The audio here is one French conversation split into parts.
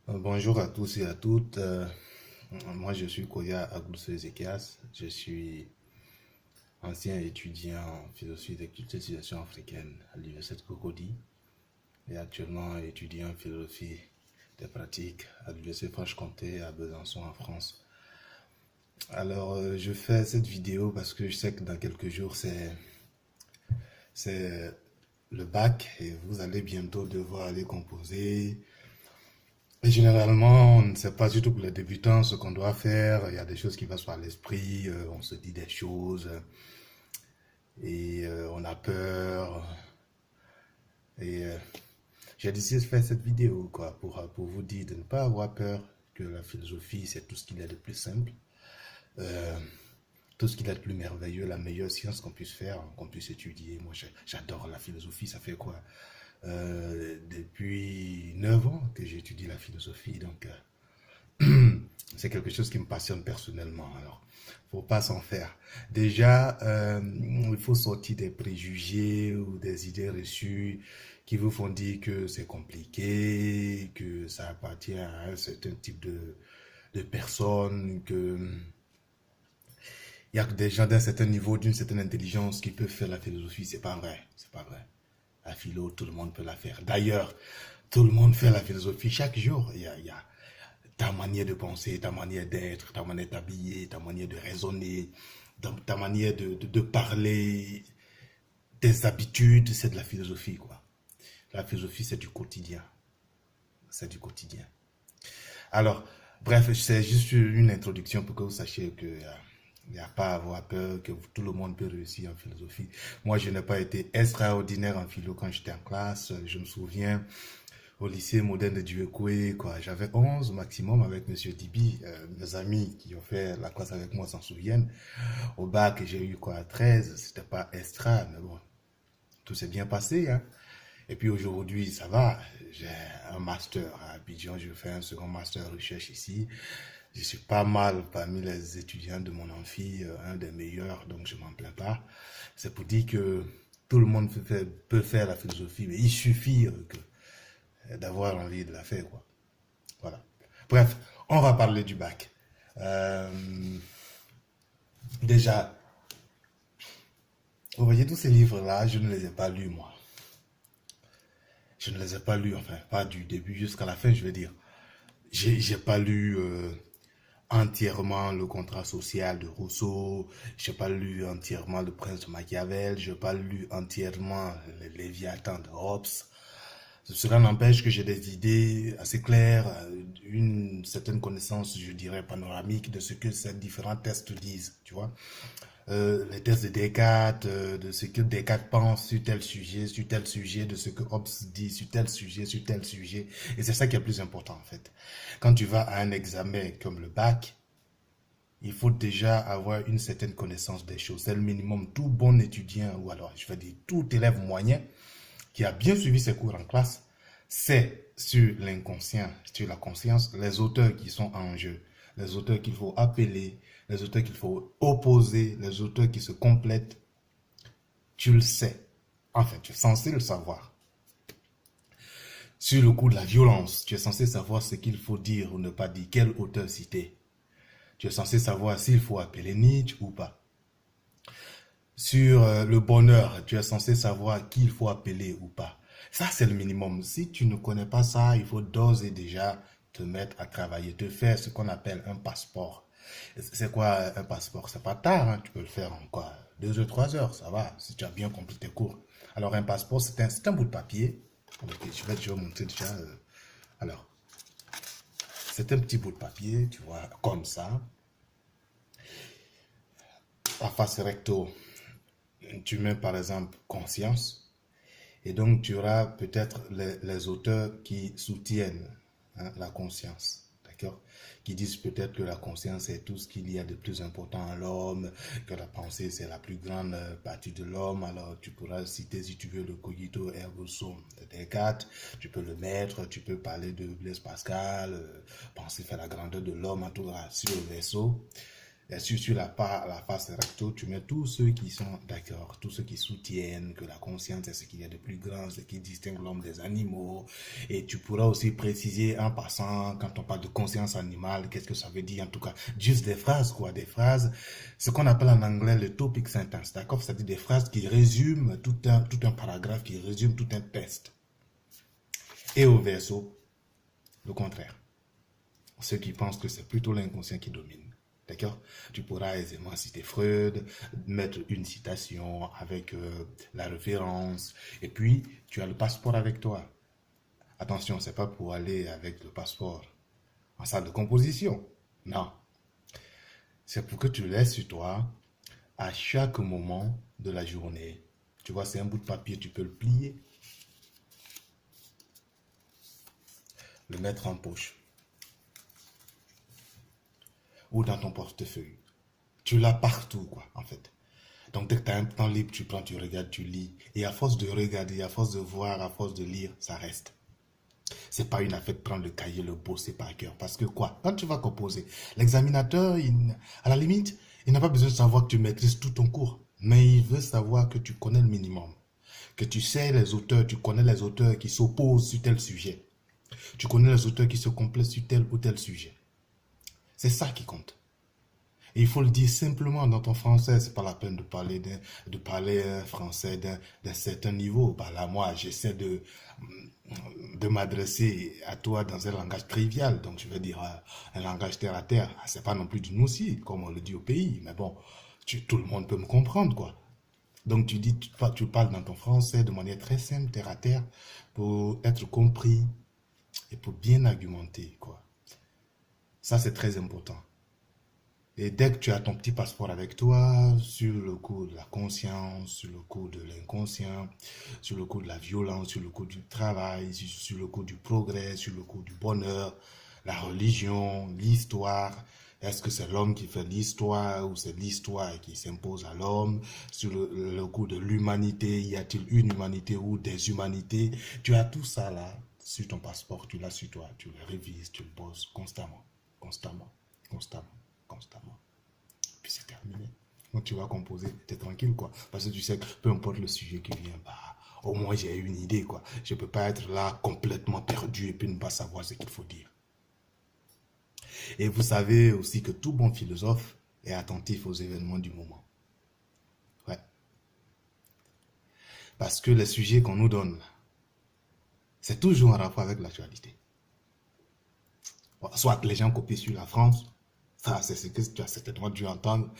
Bonjour à tous et à toutes. Moi, je suis Koya Aglousso Ezekias. Je suis ancien étudiant en philosophie des cultures et civilisations africaines à l'Université de Cocody et actuellement étudiant en philosophie des pratiques à l'Université Franche-Comté à Besançon en France. Alors, je fais cette vidéo parce que je sais que dans quelques jours, c'est le bac et vous allez bientôt devoir aller composer. Et généralement, on ne sait pas, surtout pour les débutants, ce qu'on doit faire. Il y a des choses qui passent par l'esprit, on se dit des choses et on a peur. Et j'ai décidé de faire cette vidéo quoi, pour vous dire de ne pas avoir peur, que la philosophie, c'est tout ce qu'il y a de plus simple, euh, tout ce qu'il y a de plus merveilleux, la meilleure science qu'on puisse faire, qu'on puisse étudier. Moi, j'adore la philosophie, ça fait quoi? Depuis 9 ans que j'étudie la philosophie, donc c'est quelque chose qui me passionne personnellement. Alors, faut pas s'en faire. Déjà, il faut sortir des préjugés ou des idées reçues qui vous font dire que c'est compliqué, que ça appartient à un certain type de personnes, que il y a que des gens d'un certain niveau, d'une certaine intelligence qui peuvent faire la philosophie. C'est pas vrai. C'est pas vrai. La philo, tout le monde peut la faire. D'ailleurs, tout le monde fait la philosophie chaque jour. Il y a ta manière de penser, ta manière d'être, ta manière d'habiller, ta manière de raisonner, ta manière de parler, tes habitudes, c'est de la philosophie, quoi. La philosophie, c'est du quotidien. C'est du quotidien. Alors, bref, c'est juste une introduction pour que vous sachiez que il n'y a pas à avoir peur, que tout le monde peut réussir en philosophie. Moi, je n'ai pas été extraordinaire en philo quand j'étais en classe. Je me souviens, au lycée moderne de Duekoué, quoi. J'avais 11 maximum avec Monsieur Dibi. Mes amis qui ont fait la classe avec moi s'en souviennent. Au bac, j'ai eu quoi, 13. C'était pas extra, mais bon, tout s'est bien passé, hein. Et puis aujourd'hui, ça va. J'ai un master à Abidjan. Je fais un second master de recherche ici. Je suis pas mal parmi les étudiants de mon amphi, un des meilleurs, donc je m'en plains pas. C'est pour dire que tout le monde peut faire la philosophie, mais il suffit d'avoir envie de la faire, quoi. Voilà. Bref, on va parler du bac. Euh, Déjà, vous voyez tous ces livres-là, je ne les ai pas lus, moi. Je ne les ai pas lus, enfin, pas du début jusqu'à la fin, je veux dire. J'ai pas lu entièrement le contrat social de Rousseau, j'ai pas lu entièrement le Prince de Machiavel, j'ai pas lu entièrement le Léviathan de Hobbes. Cela n'empêche que j'ai des idées assez claires, une certaine connaissance, je dirais, panoramique de ce que ces différents tests disent, tu vois. Les tests de Descartes, de ce que Descartes pense sur tel sujet, de ce que Hobbes dit sur tel sujet. Et c'est ça qui est le plus important, en fait. Quand tu vas à un examen comme le bac, il faut déjà avoir une certaine connaissance des choses. C'est le minimum. Tout bon étudiant, ou alors je vais dire tout élève moyen qui a bien suivi ses cours en classe, c'est sur l'inconscient, sur la conscience, les auteurs qui sont en jeu, les auteurs qu'il faut appeler, les auteurs qu'il faut opposer, les auteurs qui se complètent. Tu le sais. Enfin, tu es censé le savoir. Sur le coup de la violence, tu es censé savoir ce qu'il faut dire ou ne pas dire, quel auteur citer. Tu es censé savoir s'il faut appeler Nietzsche ou pas. Sur le bonheur, tu es censé savoir qui il faut appeler ou pas. Ça, c'est le minimum. Si tu ne connais pas ça, il faut d'ores et déjà te mettre à travailler, te faire ce qu'on appelle un passeport. C'est quoi un passeport? C'est pas tard, hein. Tu peux le faire en quoi? 2 ou 3 heures, ça va, si tu as bien compris tes cours. Alors, un passeport, c'est un bout de papier. Ok, je vais montrer déjà. Alors, c'est un petit bout de papier, tu vois, comme ça. À face recto, tu mets par exemple conscience. Et donc, tu auras peut-être les auteurs qui soutiennent hein, la conscience, d'accord? Qui disent peut-être que la conscience est tout ce qu'il y a de plus important à l'homme, que la pensée c'est la plus grande partie de l'homme. Alors, tu pourras citer, si tu veux, le cogito ergo sum de Descartes, tu peux le mettre, tu peux parler de Blaise Pascal, penser faire la grandeur de l'homme, en tout cas, sur le vaisseau. Et sur la face recto, tu mets tous ceux qui sont d'accord, tous ceux qui soutiennent que la conscience est ce qu'il y a de plus grand, ce qui distingue l'homme des animaux. Et tu pourras aussi préciser en passant, quand on parle de conscience animale, qu'est-ce que ça veut dire, en tout cas, juste des phrases, quoi, des phrases, ce qu'on appelle en anglais le topic sentence, d'accord? C'est-à-dire des phrases qui résument tout un paragraphe, qui résument tout un texte. Et au verso, le contraire. Ceux qui pensent que c'est plutôt l'inconscient qui domine. D'accord? Tu pourras aisément citer Freud, mettre une citation avec la référence, et puis tu as le passeport avec toi. Attention, c'est pas pour aller avec le passeport en salle de composition. Non. C'est pour que tu laisses sur toi à chaque moment de la journée. Tu vois, c'est un bout de papier, tu peux le plier, le mettre en poche ou dans ton portefeuille. Tu l'as partout, quoi, en fait. Donc, dès que tu as un temps libre, tu prends, tu regardes, tu lis. Et à force de regarder, à force de voir, à force de lire, ça reste. C'est pas une affaire de prendre le cahier, le bosser par cœur. Parce que quoi? Quand tu vas composer, l'examinateur, à la limite, il n'a pas besoin de savoir que tu maîtrises tout ton cours. Mais il veut savoir que tu connais le minimum. Que tu sais les auteurs, tu connais les auteurs qui s'opposent sur tel sujet. Tu connais les auteurs qui se complètent sur tel ou tel sujet. C'est ça qui compte. Et il faut le dire simplement dans ton français. C'est pas la peine de parler français d'un certain niveau. Bah là, moi, j'essaie de m'adresser à toi dans un langage trivial. Donc, je vais dire un langage terre à terre. C'est pas non plus du nous-ci, comme on le dit au pays. Mais bon, tout le monde peut me comprendre, quoi. Donc, tu parles dans ton français de manière très simple, terre à terre, pour être compris et pour bien argumenter, quoi. Ça, c'est très important. Et dès que tu as ton petit passeport avec toi, sur le coup de la conscience, sur le coup de l'inconscient, sur le coup de la violence, sur le coup du travail, sur le coup du progrès, sur le coup du bonheur, la religion, l'histoire, est-ce que c'est l'homme qui fait l'histoire ou c'est l'histoire qui s'impose à l'homme? Sur le coup de l'humanité, y a-t-il une humanité ou des humanités? Tu as tout ça là sur ton passeport, tu l'as sur toi, tu le révises, tu le poses constamment, constamment, constamment, constamment. Puis c'est terminé. Donc tu vas composer, tu es tranquille quoi. Parce que tu sais que peu importe le sujet qui vient, bah, au moins j'ai une idée quoi. Je ne peux pas être là complètement perdu et puis ne pas savoir ce qu'il faut dire. Et vous savez aussi que tout bon philosophe est attentif aux événements du moment. Ouais. Parce que les sujets qu'on nous donne, c'est toujours en rapport avec l'actualité. Soit les gens copient sur la France, ça c'est ce que tu as certainement dû entendre,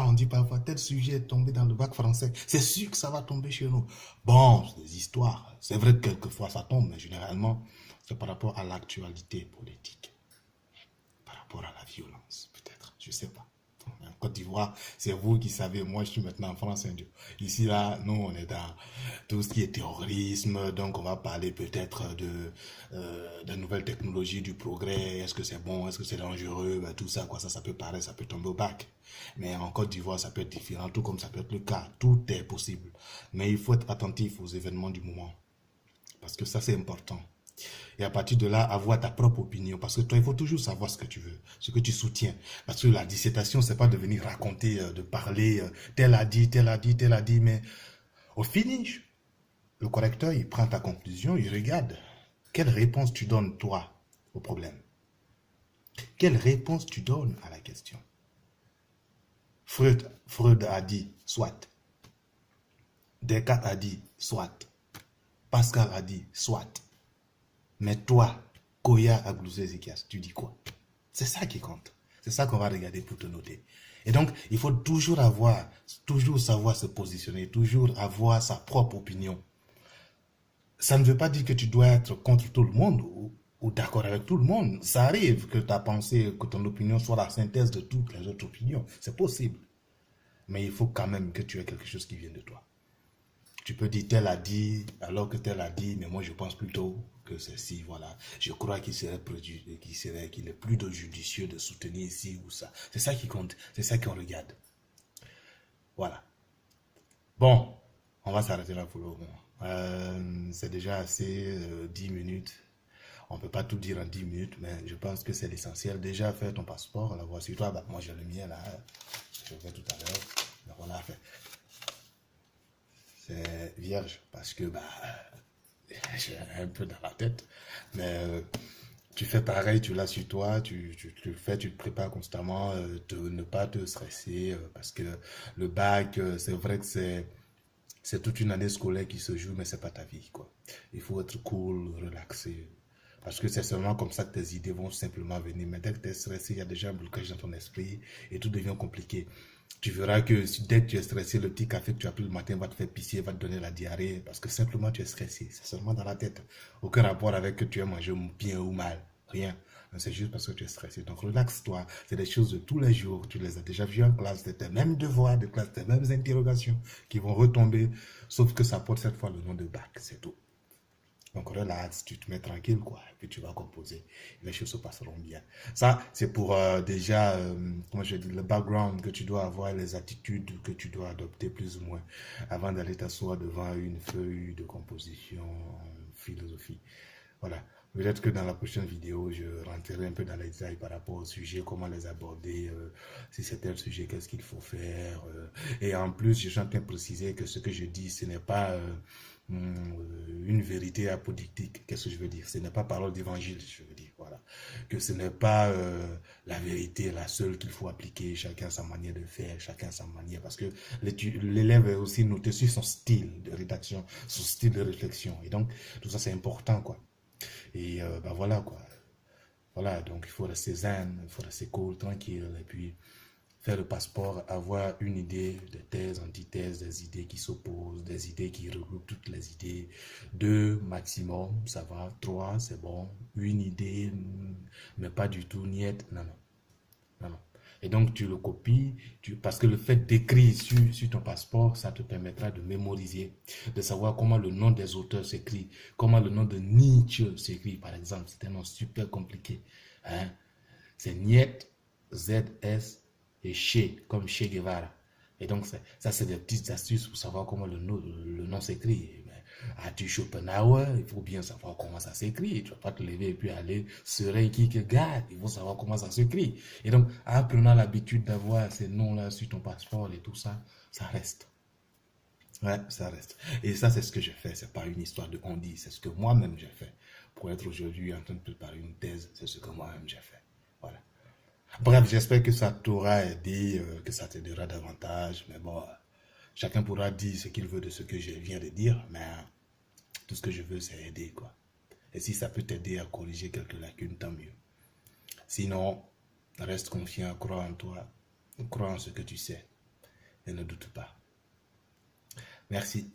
on dit parfois tel sujet est tombé dans le bac français, c'est sûr que ça va tomber chez nous. Bon, c'est des histoires, c'est vrai que quelquefois ça tombe, mais généralement c'est par rapport à l'actualité politique, par rapport à la violence peut-être, je sais pas. En Côte d'Ivoire, c'est vous qui savez, moi je suis maintenant en France. Ici, là, nous, on est dans tout ce qui est terrorisme, donc on va parler peut-être de nouvelles technologies, du progrès, est-ce que c'est bon, est-ce que c'est dangereux, ben, tout ça, quoi, ça peut paraître, ça peut tomber au bac. Mais en Côte d'Ivoire, ça peut être différent, tout comme ça peut être le cas, tout est possible. Mais il faut être attentif aux événements du moment, parce que ça c'est important. Et à partir de là, avoir ta propre opinion. Parce que toi, il faut toujours savoir ce que tu veux, ce que tu soutiens. Parce que la dissertation, c'est pas de venir raconter, de parler, tel a dit, tel a dit, tel a dit. Mais au finish, le correcteur, il prend ta conclusion, il regarde. Quelle réponse tu donnes, toi, au problème? Quelle réponse tu donnes à la question? Freud a dit, soit. Descartes a dit, soit. Pascal a dit, soit. Mais toi, Koya Aglouzé Ezekias, tu dis quoi? C'est ça qui compte. C'est ça qu'on va regarder pour te noter. Et donc, il faut toujours savoir se positionner, toujours avoir sa propre opinion. Ça ne veut pas dire que tu dois être contre tout le monde ou d'accord avec tout le monde. Ça arrive que ta pensée, que ton opinion soit la synthèse de toutes les autres opinions. C'est possible. Mais il faut quand même que tu aies quelque chose qui vienne de toi. Tu peux dire tel a dit, alors que tel a dit, mais moi je pense plutôt que c'est si, voilà. Je crois qu'il est plus judicieux de soutenir ici ou ça. C'est ça qui compte, c'est ça qu'on regarde. Voilà. Bon, on va s'arrêter là pour le moment. C'est déjà assez, 10 minutes. On ne peut pas tout dire en 10 minutes, mais je pense que c'est l'essentiel. Déjà, faire ton passeport, l'avoir sur toi. Bah, moi, j'ai le mien là. Je l'ai fait tout à l'heure. Donc, voilà, c'est vierge parce que bah, j'ai un peu dans la tête. Mais tu fais pareil, tu l'as sur toi, tu le fais, tu te prépares constamment, de ne pas te stresser parce que le bac, c'est vrai que c'est toute une année scolaire qui se joue, mais c'est pas ta vie, quoi. Il faut être cool, relaxé. Parce que c'est seulement comme ça que tes idées vont simplement venir. Mais dès que tu es stressé, il y a déjà un blocage dans ton esprit et tout devient compliqué. Tu verras que dès que tu es stressé, le petit café que tu as pris le matin va te faire pisser, va te donner la diarrhée. Parce que simplement tu es stressé. C'est seulement dans la tête. Aucun rapport avec que tu as mangé bien ou mal. Rien. C'est juste parce que tu es stressé. Donc relaxe-toi. C'est des choses de tous les jours. Tu les as déjà vues en classe. C'est tes mêmes devoirs de classe, tes mêmes interrogations qui vont retomber. Sauf que ça porte cette fois le nom de bac. C'est tout. Donc relax, tu te mets tranquille, quoi. Et puis tu vas composer. Les choses se passeront bien. Ça, c'est pour déjà, comment je dis, le background que tu dois avoir, les attitudes que tu dois adopter plus ou moins avant d'aller t'asseoir devant une feuille de composition, philosophie. Voilà. Peut-être que dans la prochaine vidéo, je rentrerai un peu dans les détails par rapport au sujet, comment les aborder, si c'est tel sujet, qu'est-ce qu'il faut faire. Et en plus, je suis en train de préciser que ce que je dis, ce n'est pas une vérité apodictique. Qu'est-ce que je veux dire? Ce n'est pas parole d'évangile, je veux dire. Voilà. Que ce n'est pas la vérité, la seule qu'il faut appliquer, chacun sa manière de faire, chacun sa manière. Parce que l'élève est aussi noté sur son style de rédaction, son style de réflexion. Et donc, tout ça, c'est important, quoi. Et bah voilà quoi. Voilà, donc il faut rester zen, il faut rester cool, tranquille, et puis faire le passeport, avoir une idée des thèses, antithèses, des idées qui s'opposent, des idées qui regroupent toutes les idées. 2 maximum, ça va. 3, c'est bon. Une idée, mais pas du tout, niet, non, non. Non, non. Et donc, tu le copies, parce que le fait d'écrire sur ton passeport, ça te permettra de mémoriser, de savoir comment le nom des auteurs s'écrit, comment le nom de Nietzsche s'écrit, par exemple. C'est un nom super compliqué. Hein? C'est Niet, Z-S et Che, comme Che Guevara. Et donc, ça, c'est des petites astuces pour savoir comment le nom s'écrit. As-tu Schopenhauer? Il faut bien savoir comment ça s'écrit. Tu ne vas pas te lever et puis aller serein Kierkegaard. Il faut savoir comment ça s'écrit. Et donc, en prenant l'habitude d'avoir ces noms-là sur ton passeport et tout ça, ça reste. Ouais, ça reste. Et ça, c'est ce que j'ai fait. C'est pas une histoire de on dit. C'est ce que moi-même j'ai fait. Pour être aujourd'hui en train de préparer une thèse, c'est ce que moi-même j'ai fait. Voilà. Bref, j'espère que ça t'aura aidé, que ça t'aidera davantage. Mais bon, chacun pourra dire ce qu'il veut de ce que je viens de dire. Mais tout ce que je veux, c'est aider, quoi. Et si ça peut t'aider à corriger quelques lacunes, tant mieux. Sinon, reste confiant, crois en toi, crois en ce que tu sais et ne doute pas. Merci.